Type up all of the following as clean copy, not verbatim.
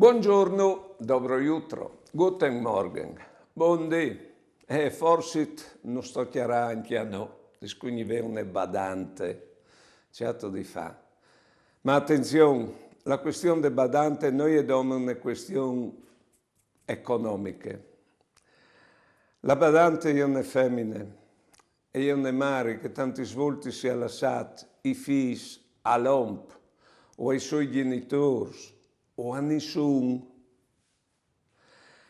Buongiorno, dobro jutro, guten Morgen, buondì. Forse non sto chiarando anche a no, quindi è un badante, certo di fa. Ma attenzione, la questione del badante noi abbiamo una questione economica. La badante è una femmina e è una madre che tanti svolti si è lasciato i figli all'omp o ai suoi genitori o a nessuno.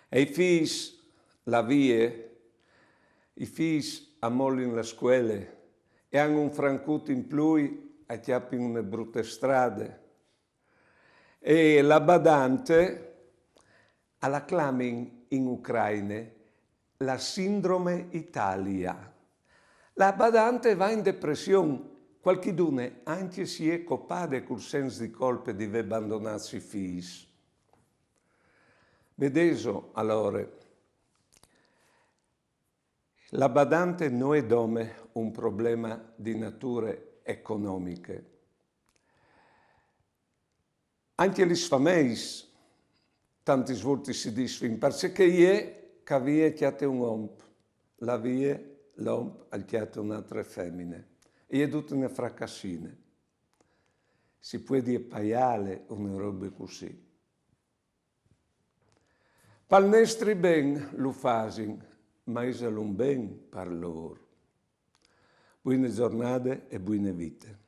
E i figli la vie, i figli ammollano la scuola e hanno un francuto in più a chiappi in una brutte strade. E la badante alla clamin in Ucraina la sindrome Italia. La badante va in depressione. Qualcuno anche si è coppato col senso di colpa di aver abbandonato i figli. Vedeso, allora, la badante non è dome un problema di natura economica. Anche gli sfamei, tanti svolti si dicono, perché è che aveva chiate un omp, la via l'omp ha chiate un'altra femmina. E è tutta una fracassina. Si può dire paiale una roba così. Pal nostri ben lo fasin, ma è un ben per loro. Buone giornate e buone vite.